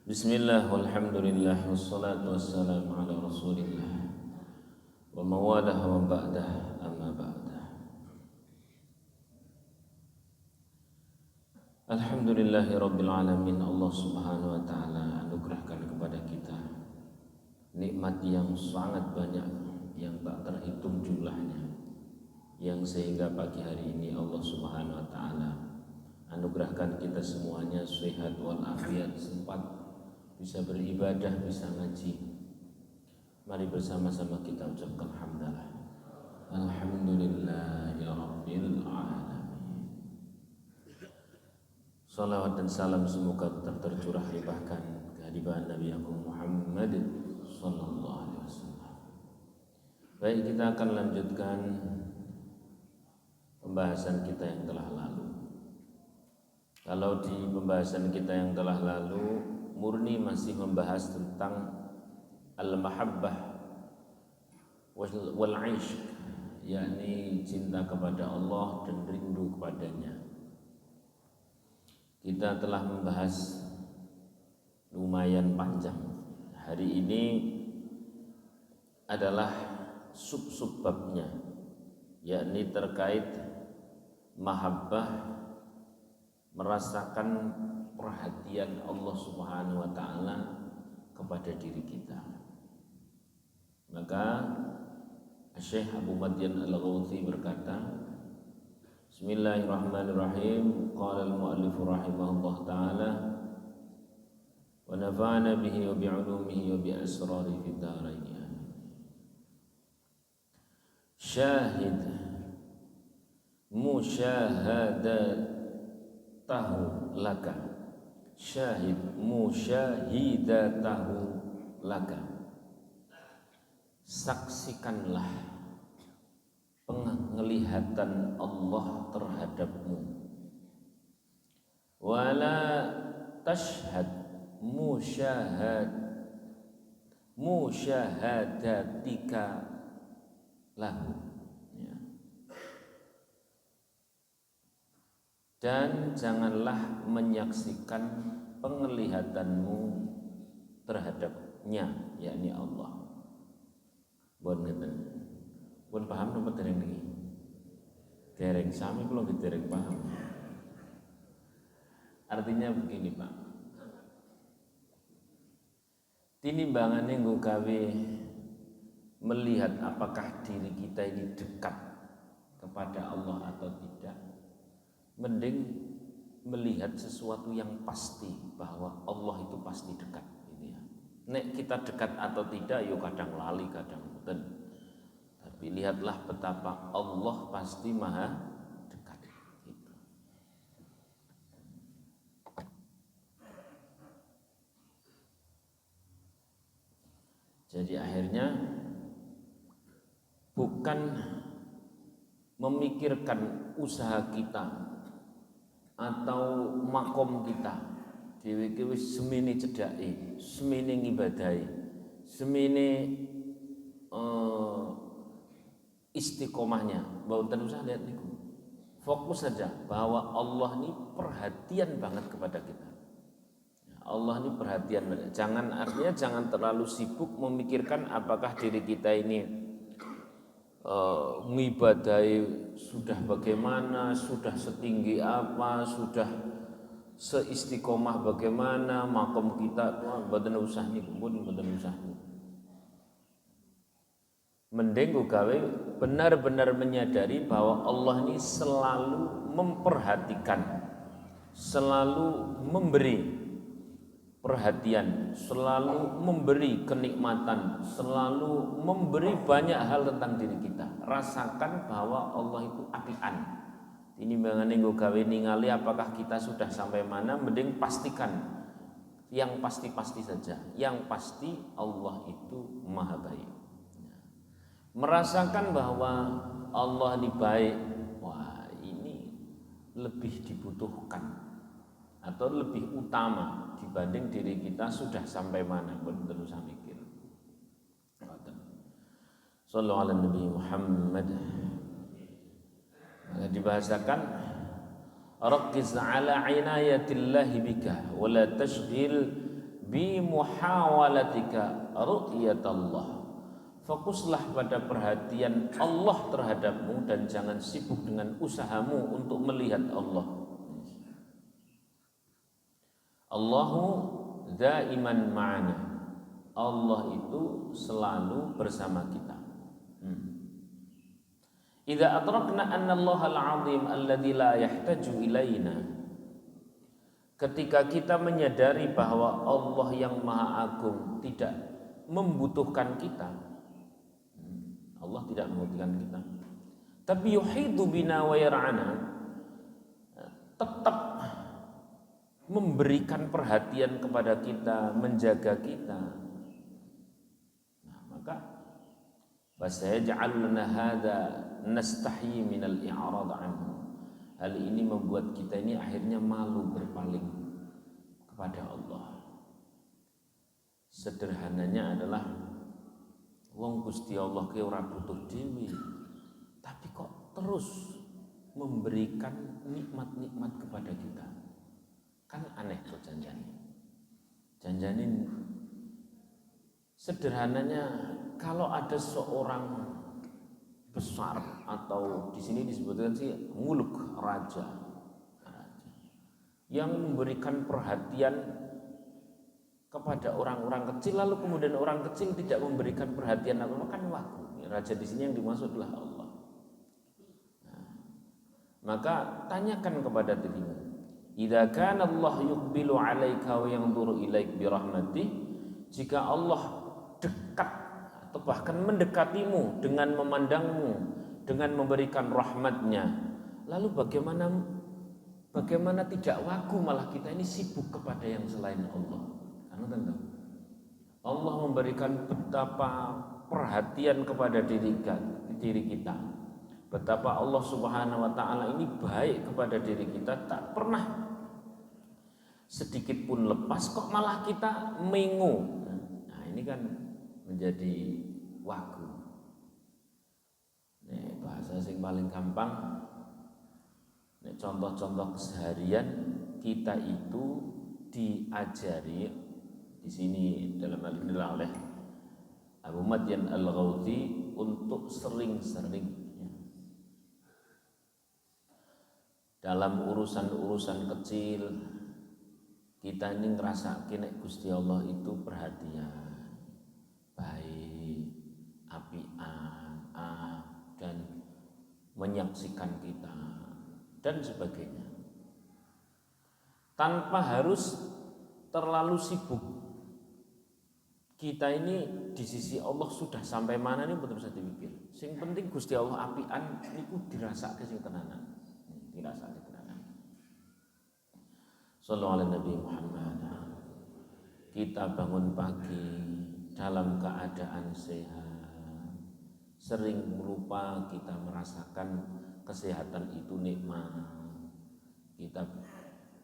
Bismillah walhamdulillah wassalatu wassalamu ala rasulillah wa mawadah wa ba'dah amma ba'dah. Alhamdulillahi rabbil alamin. Allah subhanahu wa ta'ala anugerahkan kepada kita nikmat yang sangat banyak, yang tak terhitung jumlahnya, yang sehingga pagi hari ini Allah subhanahu wa ta'ala anugerahkan kita semuanya sehat walafiat, sempat bisa beribadah, bisa ngaji. Mari bersama-sama kita ucapkan hamdalah. Alhamdulillahi rabbil alamin. Salawat dan salam semoga tercurah limpahkan kehadiran Nabi Agung Muhammad sallallahu alaihi wasallam. Baik, kita akan lanjutkan pembahasan kita yang telah lalu. Kalau di pembahasan kita yang telah lalu murni masih membahas tentang al-mahabbah wal 'ishq, yakni cinta kepada Allah dan rindu kepadanya. Kita telah membahas lumayan panjang. Hari ini adalah sub-sub babnya, yakni terkait mahabbah, merasakan perhatian Allah subhanahu wa ta'ala kepada diri kita. Maka Syekh Abu Madian Al-Ghawthi berkata, Bismillahirrahmanirrahim. Qala al-mu'allif rahimahullah ta'ala wa nafa'ana bihi wa bi'ulumihi wa bi'asrari fid dharain. Syahid musyahadatahu laka, syahid musyahidatahu laka, saksikanlah penglihatan Allah terhadapmu. Wala tashhad musyahadatika lahu, ya. Dan janganlah menyaksikan penglihatanmu terhadapnya, yakni Allah. Bon ngeten. Pun paham napa dereng niki? Dereng sami kula nggih dereng paham. Artinya begini, Pak. Tinimbangane nggo gawe melihat apakah diri kita ini dekat kepada Allah atau tidak, mending melihat sesuatu yang pasti bahwa Allah itu pasti dekat, gitu ya. Nek kita dekat atau tidak, yo kadang lali, kadang mboten. Tapi lihatlah betapa Allah pasti maha dekat. Gitu. Jadi akhirnya bukan memikirkan usaha kita atau makom kita, dhewe wis semene cedhake, semene ngibadahi, semene istiqomahnya. Mboten usah lihat niku. Fokus saja bahwa Allah ini perhatian banget kepada kita. Allah ini perhatian banget. Artinya jangan terlalu sibuk memikirkan apakah diri kita ini ngibadahi sudah bagaimana, sudah setinggi apa, sudah seistiqomah bagaimana, makom kita mboten usah niku, mboten usah. Mending gawe benar-benar menyadari bahwa Allah ini selalu memperhatikan, selalu memberi perhatian, selalu memberi kenikmatan, selalu memberi banyak hal tentang diri kita. Rasakan bahwa Allah itu apian. Ini mangane nggo gawe ningali apakah kita sudah sampai mana, mending pastikan yang pasti-pasti saja. Yang pasti Allah itu maha baik. Merasakan bahwa Allah ini baik, wah ini lebih dibutuhkan atau lebih utama dibanding diri kita sudah sampai mana, betul usah mikir. Sallallahu ala Nabi Muhammad. Dibahasakan Raqiz ala inayatillahi bika wa la tashghil bi muhawalatika ru'yatallah. Fokuslah pada perhatian Allah terhadapmu dan jangan sibuk dengan usahamu untuk melihat Allah. Allahu daiman ma'ana. Allah itu selalu bersama kita. Idza adrakna anna Allah al-'azim alladzi la yahtaju ilaina. Ketika kita menyadari bahwa Allah yang Maha Agung tidak membutuhkan kita. Allah tidak membutuhkan kita. Tapi yuhidu bina wa yar'ana, tetap memberikan perhatian kepada kita, menjaga kita. Nah, maka fasayaj'aluna hadza nastahyi minal i'rad anhu. Hal ini membuat kita ini akhirnya malu berpaling kepada Allah. Sederhananya adalah wong Gusti Allah ki ora butuh dhewe, tapi kok terus memberikan nikmat-nikmat kepada kita. Kan aneh kok janjanin sederhananya kalau ada seorang besar atau di sini disebutkan sih muluk raja yang memberikan perhatian kepada orang-orang kecil, lalu kemudian orang kecil tidak memberikan perhatian apa-apa, kan wagu. Raja di sini yang dimaksud adalah Allah. Nah, maka tanyakan kepada dirimu, idza kana Allah yuqbilu 'alaika wa yanzuru ilaik bi rahmatih, jika Allah dekat atau bahkan mendekatimu dengan memandangmu, dengan memberikan rahmatnya, lalu bagaimana tidak wagu malah kita ini sibuk kepada yang selain Allah. Karena tentu Allah memberikan betapa perhatian kepada diri kita, betapa Allah Subhanahu wa taala ini baik kepada diri kita, tak pernah sedikit pun lepas, kok malah kita mengu. Nah, ini kan menjadi wagu. Nih, bahasa sing paling gampang, nih, contoh-contoh keseharian kita itu diajari di sini dalam hal ini oleh Abu Madyan Al-Ghawthi untuk sering-sering dalam urusan-urusan kecil kita ini ngerasa nek Gusti Allah itu perhatian, baik, apian, dan menyaksikan kita dan sebagainya, tanpa harus terlalu sibuk. Kita ini di sisi Allah sudah sampai mana ini betul bisa dipikir. Sing penting Gusti Allah apian niku dirasake sing tenanan. Dirasake tenanan. Shallallahu alaihi Nabi Muhammad. Kita bangun pagi dalam keadaan sehat. Sering berupa kita merasakan kesehatan itu nikmat. Kita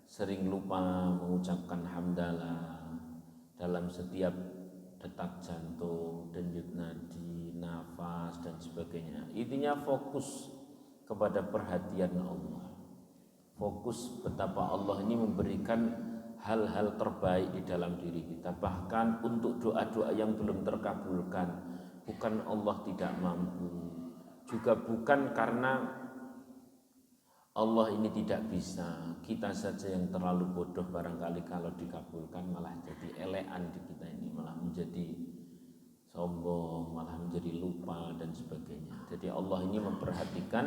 sering lupa mengucapkan hamdalah dalam setiap detak jantung, denyut nadi, nafas dan sebagainya. Intinya fokus kepada perhatian Allah. Fokus betapa Allah ini memberikan hal-hal terbaik di dalam diri kita. Bahkan untuk doa-doa yang belum terkabulkan, bukan Allah tidak mampu, juga bukan karena Allah ini tidak bisa, kita saja yang terlalu bodoh barangkali kalau dikabulkan malah jadi elekan di kita ini, malah menjadi sombong, malah menjadi lupa dan sebagainya. Jadi Allah ini memperhatikan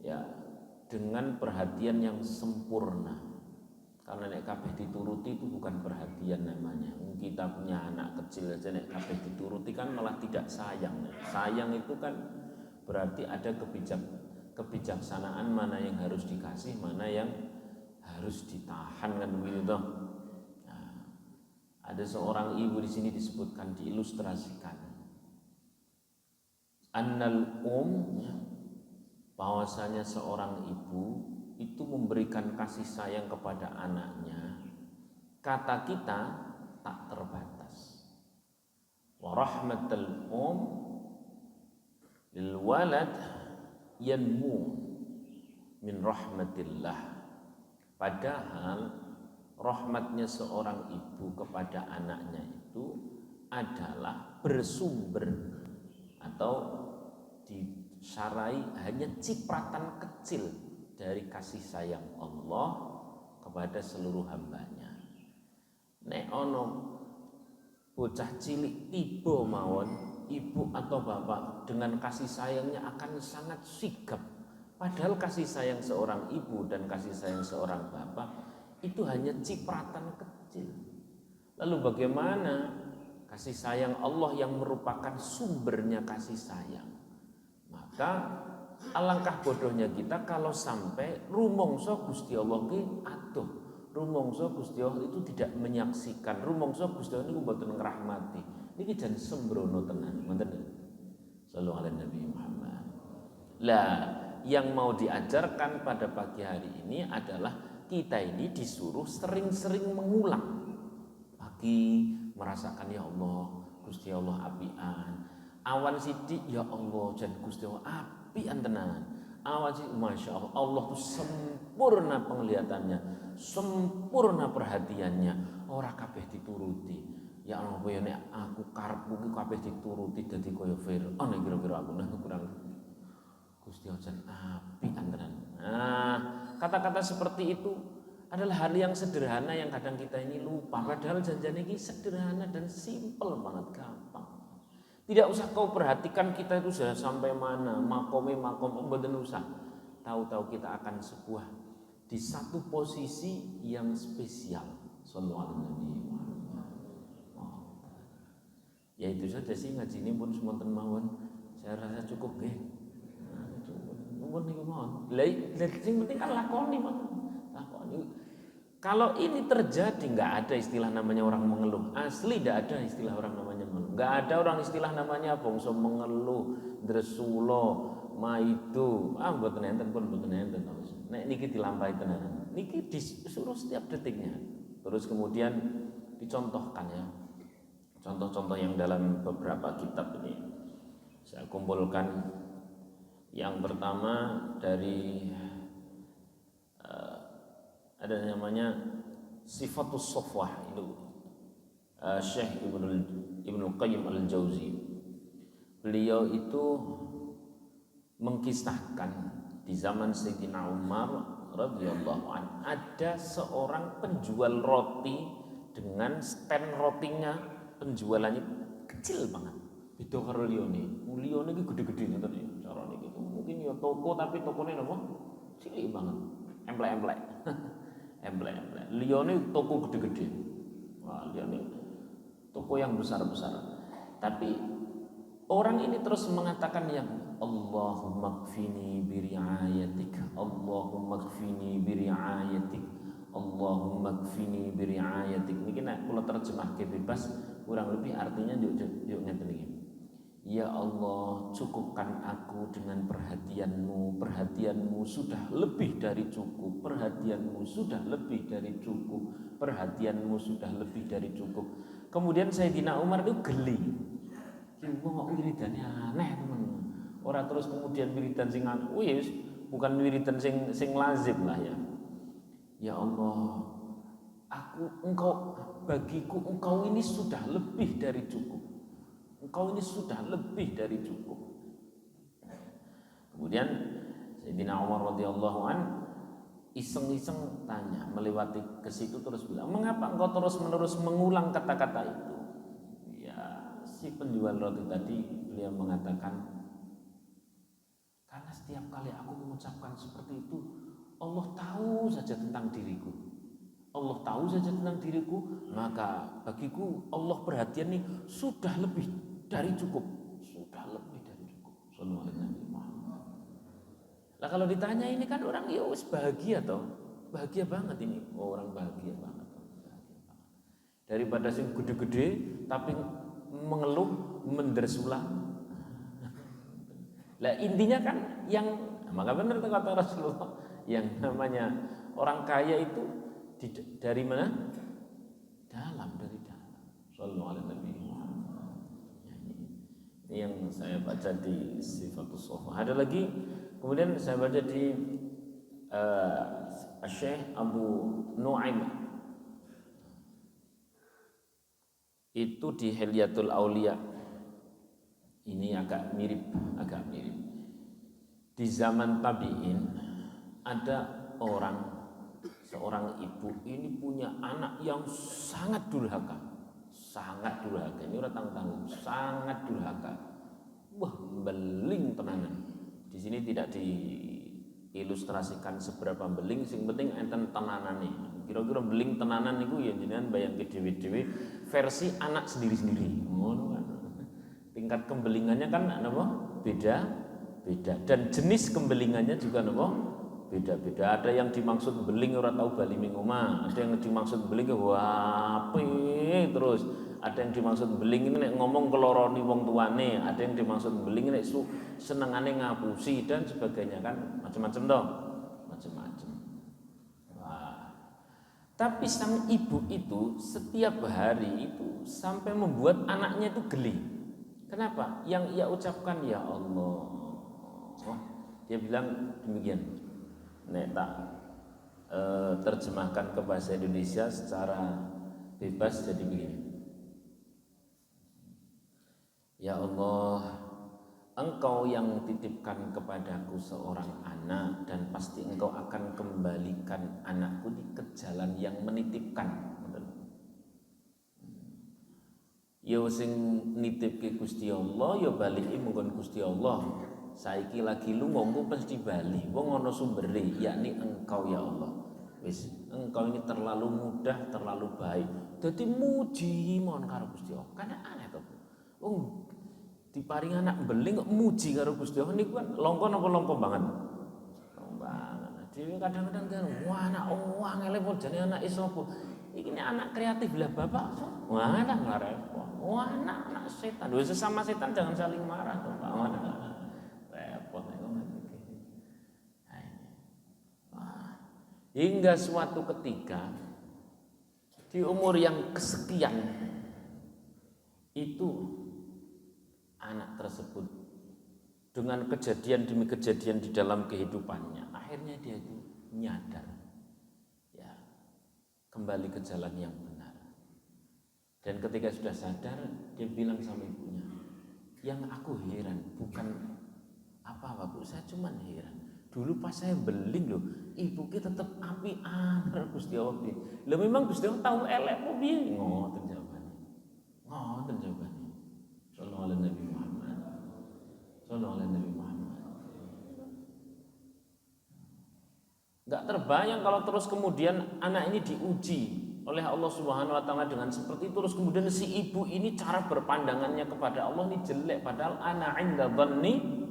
ya dengan perhatian yang sempurna. Karena nek kabeh dituruti itu bukan perhatian namanya. Kita punya anak kecil aja nek kabeh dituruti kan malah tidak sayang. Sayang itu kan berarti ada kebijaksanaan mana yang harus dikasih, mana yang harus ditahan kan begitu toh. Nah, ada seorang ibu di sini disebutkan, diilustrasikan. Annal bahwasanya seorang ibu itu memberikan kasih sayang kepada anaknya, kata kita tak terbatas. Wa rahmatul lil walad yanmu min rahmatillah. Padahal rahmatnya seorang ibu kepada anaknya itu adalah bersumber atau disarai hanya cipratan kecil dari kasih sayang Allah kepada seluruh hambanya. Nek ono bocah cilik tiba mawon, ibu atau bapak dengan kasih sayangnya akan sangat sigap. Padahal kasih sayang seorang ibu dan kasih sayang seorang bapak itu hanya cipratan kecil. Lalu bagaimana kasih sayang Allah yang merupakan sumbernya kasih sayang? Maka alangkah bodohnya kita kalau sampai rumongso Gusti Allah ki aduh, rumongso Gusti Allah itu tidak menyaksikan, rumongso Gusti Allah niku mboten ngrahmati. Niki jan sembrono tenan, ngoten niku. Sallallahu alaihi Nabi Muhammad. Lah, yang mau diajarkan pada pagi hari ini adalah kita ini disuruh sering-sering mengulang. Pagi merasakan ya Allah, Gusti Allah apian. Awan sidik ya Allah, jan Gusti Allah apian tenan. Awan sidik Masya Allah, Allah itu sempurna penglihatannya, sempurna perhatiannya. Ora kabeh dituruti. Ya Allah, ya nek aku karepku ki kabeh dituruti dadi kaya Firaun kira-kira aku kurang Gusti Allah jan apian tenan. Nah, kata-kata seperti itu adalah hal yang sederhana yang kadang kita ini lupa. Padahal janjian ini sederhana dan simpel banget, gampang. Tidak usah kau perhatikan kita itu sudah sampai mana, makom mboten usah. Tahu-tahu kita akan sebuah di satu posisi yang spesial. Sallallahu alaihi wasallam. Ya itu saja sih ngaji ini pun semonten mawon. Saya rasa cukup nggih. Nuwun niku mawon. Lah sing penting kan lakoni mawon. Lakoni. Kalau ini terjadi, nggak ada istilah namanya orang mengeluh. Asli nggak ada istilah orang namanya mengeluh. Nggak ada orang istilah namanya bongso mengeluh, dresulo, maidu. Mboten enten pun mboten enten. Nek niki dilampahi tenan. Niki disuruh setiap detiknya. Terus kemudian dicontohkan ya. Contoh-contoh yang dalam beberapa kitab ini saya kumpulkan. Yang pertama dari ada namanya Sifatus Sofwah itu Syekh Ibnu Qayyim Al-Jauzi. Beliau itu mengkisahkan di zaman Sayyidina Umar radhiyallahu anhu ada seorang penjual roti dengan stand rotinya penjualannya kecil banget. Beda karo liyane. Liyane iki gede-gede ngoten ya carane gitu. Mungkin ya toko tapi tokone napa? Cilik banget. Emplek-emplek. Emplek-emplek. Liyane toko gede-gede. Wah, liyane toko yang besar-besar. Tapi orang ini terus mengatakan yang Allahumma kfini biri'ayatik, Allahumma kfini biri'ayatik, Allahumma kfini biri'ayatik. Niki nek kula terjemahke bebas kurang lebih artinya yuk ngeten iki. Ya Allah, cukupkan aku dengan perhatianmu. Perhatianmu sudah lebih dari cukup. Perhatianmu sudah lebih dari cukup. Perhatianmu sudah lebih dari cukup. Kemudian Sayyidina Umar itu geli. Kok wiridannya aneh teman. Orang terus kemudian wiridan sing wis bukan wiridan sing lazim lah ya. Ya Allah, bagiku engkau ini sudah lebih dari cukup. Engkau ini sudah lebih dari cukup. Kemudian Sayyidina Umar radhiyallahu an iseng-iseng tanya melewati ke situ terus bilang, mengapa engkau terus-menerus mengulang kata-kata itu? Ya, si penjual roti tadi beliau mengatakan, karena setiap kali aku mengucapkan seperti itu, Allah tahu saja tentang diriku. Allah tahu saja tentang diriku, maka bagiku Allah perhatian nih sudah lebih dari cukup, sudah lebih dari cukup. Sallallahu alaihi wasallam. Lah kalau ditanya ini kan orang ya wis bahagia toh, bahagia banget ini, orang bahagia banget. Daripada sing gede-gede tapi mengeluh, mendersula. Lah intinya kan yang maka benar kata Rasulullah, yang namanya orang kaya itu dari mana? Dari dalam. Sallallahu alaihi wasallam. Ini yang saya baca di Sifatus Sofwah. Ada lagi, kemudian saya baca di Syekh Abu Nu'aim Itu di Hilyatul Aulia. Ini agak mirip. Di zaman tabi'in ada seorang ibu ini punya anak yang sangat durhaka. Ini orang tanggung, sangat durhaka. Wah, beling tenanan. Di sini tidak diilustrasikan seberapa beling, sing penting enten tenanane. Kira-kira beling tenanan niku ya jenengan bayangke dhewe-dhewe versi anak sendiri-sendiri. Ngono kan. Tingkat kembelingannya kan napa? Beda. Dan jenis kembelingannya juga napa? Beda-beda. Ada yang dimaksud beling ora tau bali ning omah, ada yang dimaksud beling wape terus. Ada yang dimaksud beling ini nek ngomong keloroni wong tuane, ada yang dimaksud beling nek senengane ngapusi dan sebagainya kan, macam-macam toh. Macam-macam. Wah. Tapi sang ibu itu setiap hari itu sampai membuat anaknya itu geli. Kenapa? Yang ia ucapkan ya Allah. Dia bilang demikian. Nek tak terjemahkan ke bahasa Indonesia secara bebas jadi begini. Ya Allah, Engkau yang titipkan kepadaku seorang anak dan pasti Engkau akan kembalikan anakku ke jalan yang menitipkan. Ya sing nitipke Gusti Allah ya baliki mungkon Gusti Allah. Saiki lagi lunga engko pasti bali. Wong ana sumbere yakni Engkau ya Allah. Wis Engkau ini terlalu mudah, terlalu baik. Dadi muji mon karo Gusti Allah. Kan aneh to. Wong diparingi anak beling kok muji karo Gusti Allah niku kan longko napa longko banget. Dhewe kadang-kadang kan wah anak angele jane anak sapa. Iki anak kreatif lah bapak. Wah anak repot. Wah anak setan. Wis sesama setan jangan saling marah to, Pak. Repot nek ngono iki. Hingga suatu ketika di umur yang kesekian itu anak tersebut dengan kejadian demi kejadian di dalam kehidupannya akhirnya dia itu nyadar ya kembali ke jalan yang benar. Dan ketika sudah sadar dia bilang sama ibunya, yang aku heran bukan apa-apa Bu, saya cuman heran dulu pas saya beling loh ibu kita tetap apian Gusti Allah. Lah memang Gusti Allah tahu elek apa piye? Ngoten jawabane. Sallallahu alaihi Nabi Muhammad. Enggak terbayang kalau terus kemudian anak ini diuji oleh Allah Subhanahu wa taala dengan seperti itu, terus kemudian si ibu ini cara berpandangannya kepada Allah ini jelek padahal ana 'inda dhanni.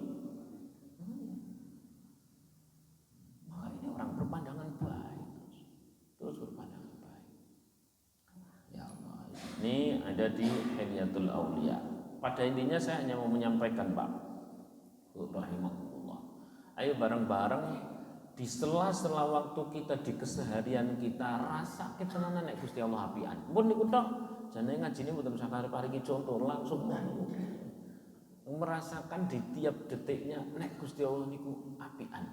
Maka ini orang berpandangan baik terus berpandangan baik. Ya Allah, ini ada di Hilyatul Aulia. Pada intinya saya hanya mau menyampaikan Pak rahimahullah. Ayo bareng-bareng di sela-sela waktu kita di keseharian kita rasa ketenanan nek Gusti Allah apian. Pun niku tok. Jane ngajine mboten usah paringi contoh langsung merasakan di tiap detiknya nek Gusti Allah niku apian.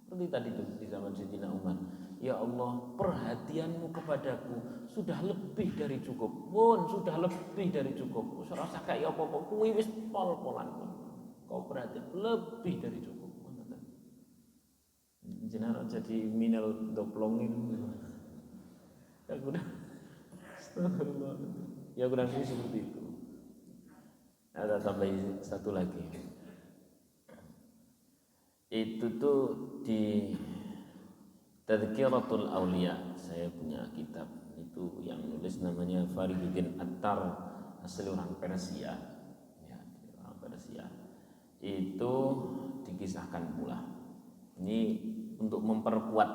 Seperti tadi itu di zaman Sayyidina Umar. Ya Allah, perhatianmu kepadaku sudah lebih dari cukup. Pun sudah lebih dari cukup. Wis ora usah kaya apa-apa kuwi wis pol-polan. Kau perhatian lebih dari cukup. Jenara jadi minel doplongin. Ya kurang lebih seperti itu. Ada tambah satu lagi. Itu tuh di Tadhkiratul Aulia. Saya punya kitab itu yang nulis namanya Fariduddin Attar, asli orang Persia. Ya, orang Persia. Itu dikisahkan pula. Ini untuk memperkuat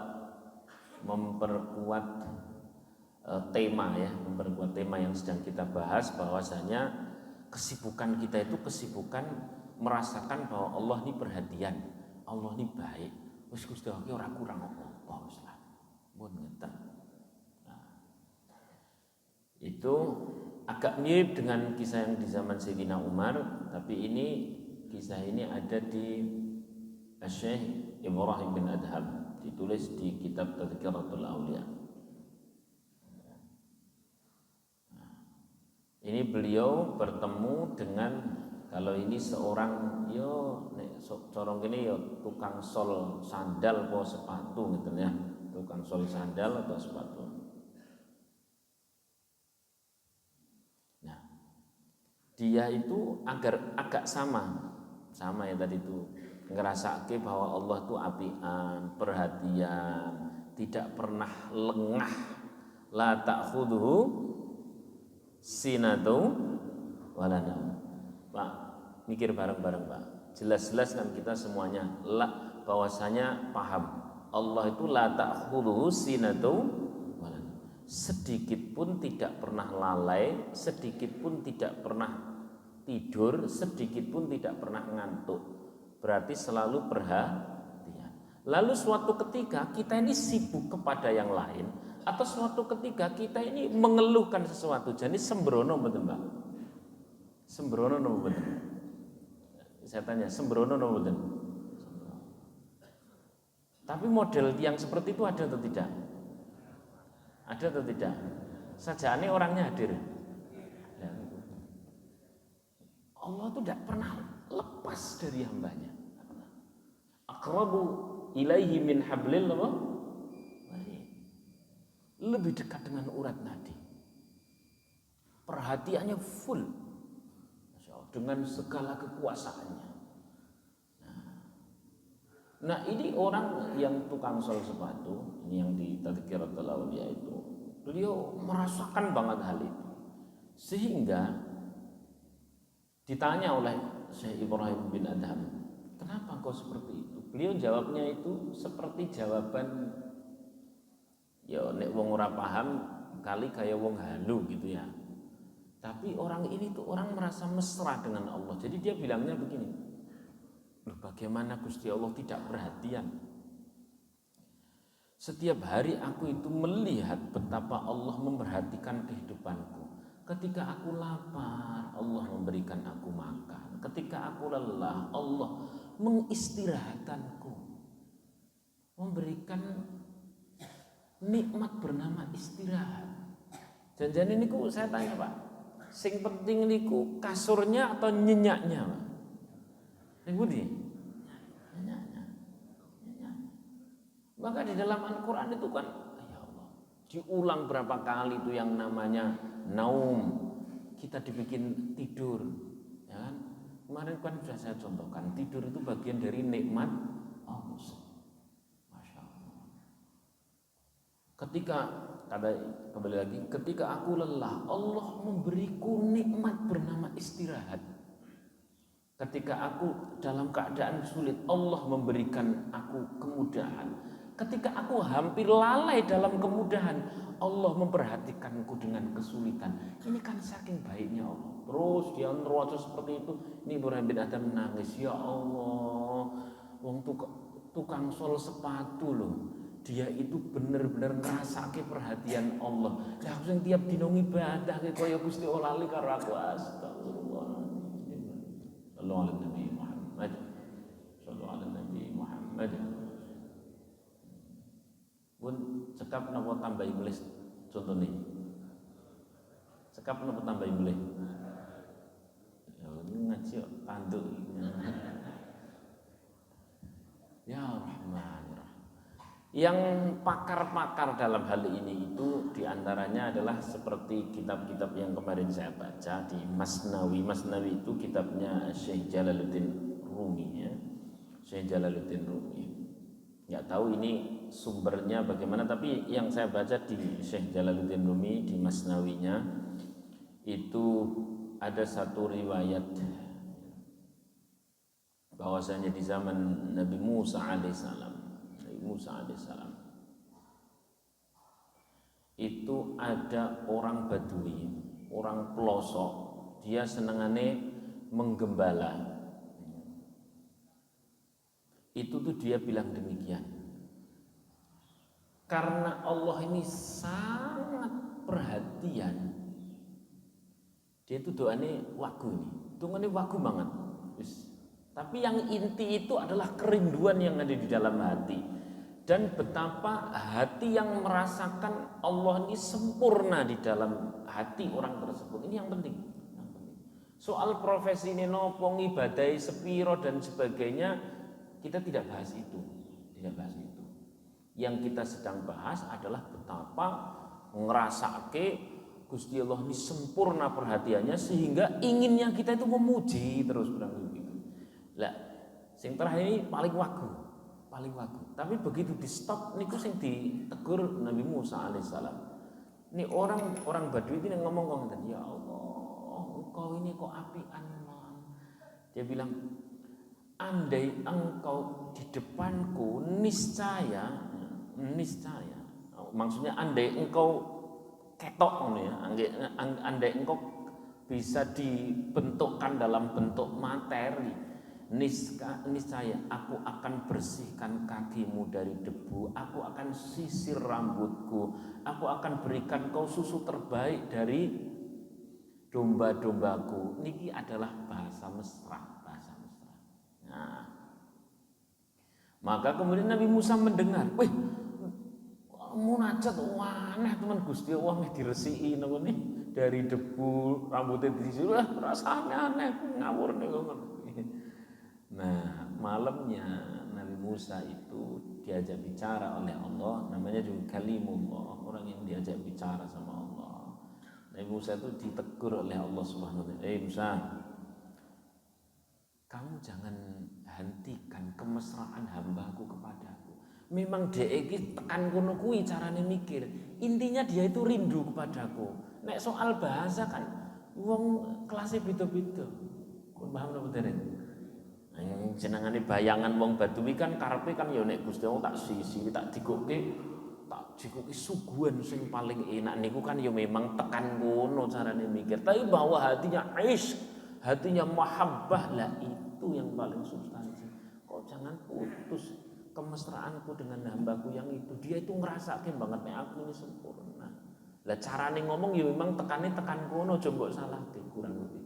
tema ya, memperkuat tema yang sedang kita bahas, bahwasanya kesibukan kita itu kesibukan merasakan bahwa Allah ini perhatian, Allah ini baik. Wis Gusti Allah ora kurang apa-apa wis lah. Mun ngeten. Nah, itu agak mirip dengan kisah yang di zaman Sayyidina Umar, tapi ini kisah ini ada di Syekh Ibrahim bin Adham, ditulis di kitab Tadhkiratul Aulia. Ini beliau bertemu dengan, kalau ini seorang yo nek corong ini yo tukang sol sandal atau sepatu gitu ya, tukang sol sandal atau sepatu. Nah, dia itu agak sama ya tadi itu, ngerasake bahwa Allah itu apian, perhatian, tidak pernah lengah, la ta'khudhuhu sinatu wala naum. Pak, mikir bareng-bareng Pak. Jelas-jelas kan kita semuanya bahwasanya paham Allah itu la ta'khudhuhu sinatu wala naum. Sedikit pun tidak pernah lalai, sedikit pun tidak pernah tidur, sedikit pun tidak pernah ngantuk. Berarti selalu perhatian. Lalu suatu ketika kita ini sibuk kepada yang lain, atau suatu ketika kita ini mengeluhkan sesuatu, jadi sembrono betul Mbak? Sembrono no betul? Saya tanya, sembrono no betul? Tapi model yang seperti itu ada atau tidak? Ada atau tidak? Sajane orangnya hadir. Allah itu tidak pernah lepas dari hambanya. Aqrabu ilaihi min hablil warid. Lebih dekat dengan urat nadi. Perhatiannya full, Masya Allah, dengan segala kekuasaannya. Nah ini orang yang tukang sol sepatu, ini yang di Tadhkiratul Awliya itu, beliau merasakan banget hal itu, sehingga ditanya oleh Syekh Ibrahim bin Adham, kenapa kau seperti itu? Beliau jawabnya itu seperti jawaban ya nek wong ora paham kali kayak wong halu gitu ya. Tapi orang ini tuh orang merasa mesra dengan Allah. Jadi dia bilangnya begini, loh bagaimana Gusti Allah tidak perhatian? Setiap hari aku itu melihat betapa Allah memperhatikan kehidupanku. Ketika aku lapar, Allah memberikan aku makan. Ketika aku lelah, Allah mengistirahatkanku, memberikan nikmat bernama istirahat. Jangan ini saya tanya Pak, sing penting niku kasurnya atau nyenyaknya Pak? Budi, nyenyaknya. Maka di dalam Al-Quran itu kan, ya Allah, diulang berapa kali itu yang namanya naum. Kita dibikin tidur, ya kan? Kemarin kan sudah saya contohkan, tidur itu bagian dari nikmat Allah. Masya Allah. Ketika kembali lagi, ketika aku lelah, Allah memberiku nikmat bernama istirahat. Ketika aku dalam keadaan sulit, Allah memberikan aku kemudahan. Ketika aku hampir lalai dalam kemudahan, Allah memperhatikanku dengan kesulitan. Ini kan saking baiknya Allah. Terus dia nerwaca seperti itu. Ini Ibrahim bin Adham menangis, ya Allah, wong tukang sol sepatu loh, dia itu bener-bener ngrasake perhatian Allah. Lah aku sing tiap dina ibadah kaya Gusti Allah lali karo aku, astagfirullah. Sallallahu alaihi Nabi Muhammad. Sallallahu alaihi Nabi Muhammad. Pun cekap napa tambahi mulih contone. Cekap napa tambahi mulih. Ya ngaji kok tanduk. Ya Rahman. Yang pakar-pakar dalam hal ini itu diantaranya adalah seperti kitab-kitab yang kemarin saya baca di Masnawi. Masnawi itu kitabnya Syekh Jalaluddin Rumi ya. Syekh Jalaluddin Rumi. Nggak tahu ini sumbernya bagaimana, tapi yang saya baca di Syekh Jalaluddin Rumi di Masnawinya itu ada satu riwayat bahwasanya di zaman Nabi Musa alaihissalam itu ada orang Badui, orang pelosok, dia senengane menggembala. Itu tuh dia bilang demikian, karena Allah ini sangat perhatian, dia itu doanya wagu banget. Tapi yang inti itu adalah kerinduan yang ada di dalam hati. dan betapa hati yang merasakan Allah ini sempurna di dalam hati orang tersebut. Ini yang penting. Soal profesi ini nopo, ngibadahi sepiro dan sebagainya, kita tidak bahas itu. Tidak bahas itu. Yang kita sedang bahas adalah betapa ngerasake Gusti Allah ini sempurna perhatiannya sehingga inginnya kita itu memuji terus berang begitu. Lah, sing terakhir ini paling wagu. Tapi begitu di stop niku sing ditegur Nabi Musa alaihissalam. Ini orang Badui ini ngomong dan ya Allah, engkau ini kok apian man. Dia bilang, andai engkau di depanku niscaya, maksudnya andai engkau ketok ya, andai engkau bisa dibentukkan dalam bentuk materi, niscaya aku akan bersihkan kakimu dari debu, aku akan sisir rambutku, aku akan berikan kau susu terbaik dari domba-dombaku. Niki adalah bahasa mesra. Nah, maka kemudian Nabi Musa mendengar, wih, munajat aneh teman Gusti Allah meh diresiki napa nih dari debu rambutnya disisir, rasane aneh ngawur nih. Nah, malamnya Nabi Musa itu diajak bicara oleh Allah, namanya juga kalimullah, orang yang diajak bicara sama Allah. Nabi Musa itu ditegur oleh Allah Subhanahu wa taala, Musa, kamu jangan hentikan kemesraan hambaku kepadaku. Memang dhek iki tekan kono kuwi carane mikir. Intinya dia itu rindu kepadaku. Nek soal bahasa kan wong kelasnya beda-beda. Kun paham napa dereng? Jenengane bayangan wong Badui kan karepe kan ya nek Gusti Allah tak sisi, tak dikuke suguhan sing paling enak niku kan ya memang tekan ngono carane mikir. Tapi bahwa hatinya ish, hatinya mahabbah, lah itu yang paling substansi. Kok jangan putus kemesraanku dengan hambaku yang itu. Dia itu ngerasake banget nek aku ini sempurna. Lah carane ngomong ya memang tekan kono, aja mbok salahke, kurang lebih.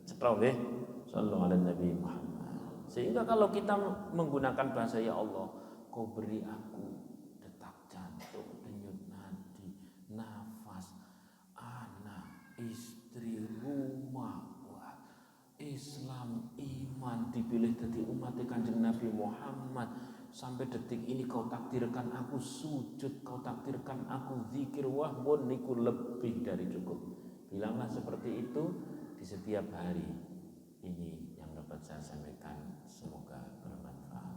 Cetha nggih. Sallallahu alaihi Nabi Muhammad. Sehingga kalau kita menggunakan bahasa ya Allah, kau beri aku detak jantung, denyut nadi, nafas, anak, istri, rumah, Islam, iman, dipilih jadi umat Kanjeng Nabi Muhammad. Sampai detik ini kau takdirkan aku sujud, kau takdirkan aku zikir, wah pun niku lebih dari cukup. Bilanglah seperti itu di setiap hari. Ini yang dapat saya sampaikan, semoga bermanfaat.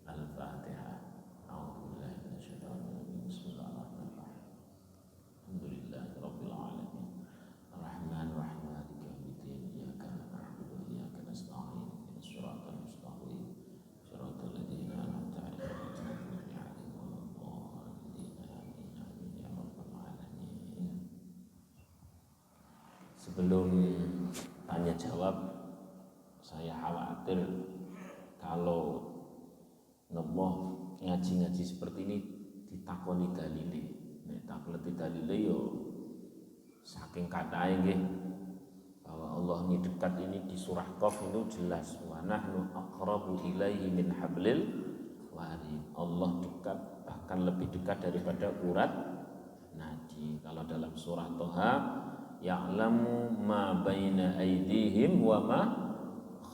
Al-Fatihah. A'udzubillahi minasyaitonir rajim. Bismillahirrahmanirrahim. Alhamdulillahirabbil alamin. Arrahmanir rahim. Maliki yaumiddin. Iyyaka na'budu wa iyyaka nasta'in. Ihdinas siratal mustaqim. Shiratal ladzina an'amta 'alaihim ghairil maghdubi 'alaihim waladdallin. Amin ya rabbal alamin. Sebelum tanya jawab, saya khawatir kalau nopo ngaji-ngaji seperti ini ditakoni dalile. Nek takleti dalile yo saking katahe nggih bahwa Allah ini dekat, ini di surah Qaf itu jelas, wa nahnu aqrabu ilaihi min hablil warid. Allah dekat, bahkan lebih dekat daripada urat nadi. Kalau dalam surah Toha, ya'lamu ma baina aydihim wa ma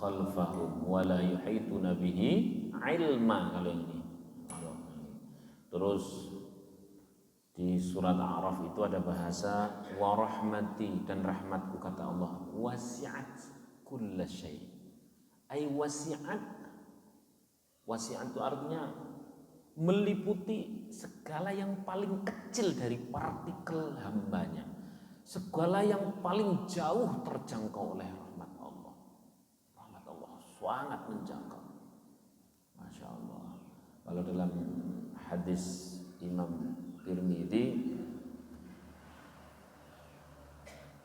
khalfahum wa la yuhituna bihi ilma. Kalau ini terus di surat A'raf itu ada bahasa wa rahmati, dan rahmatku kata Allah wasi'at kulla syai'. Ai wasi'at itu artinya meliputi segala yang paling kecil dari partikel hambanya, segala yang paling jauh terjangkau oleh rahmat Allah. Rahmat Allah sangat menjangkau. Masya Allah. Kalau dalam hadis Imam Tirmidzi,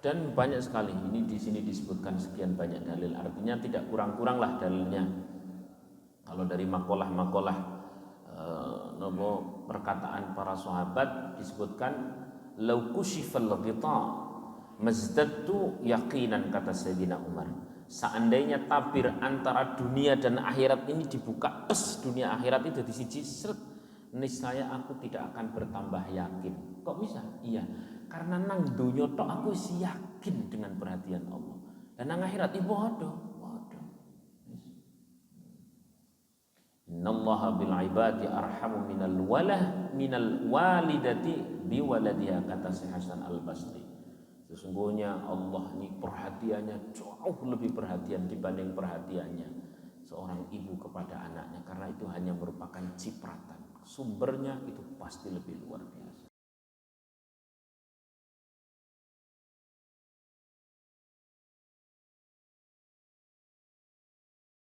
dan banyak sekali ini di sini disebutkan sekian banyak dalil, artinya tidak kurang-kuranglah dalilnya. Kalau dari makalah-makalah perkataan para sahabat disebutkan lau kushifal ghita mazdadtu yaqinan, kata Sayyidina Umar. Seandainya tabir antara dunia dan akhirat ini dibuka, dunia akhirat itu di siji seret, niscaya aku tidak akan bertambah yakin. Kok bisa? Iya, karena nang dunia tok aku yakin dengan perhatian Allah. Dan nang akhirat ibu bodoh. Innallaha bil ibadi arhamu minal walidati biwaladiha, kata Syekh Hasan Al-Basri. Sesungguhnya Allah ini perhatiannya jauh lebih perhatian dibanding perhatiannya seorang ibu kepada anaknya, karena itu hanya merupakan cipratan. Sumbernya itu pasti lebih luar biasa.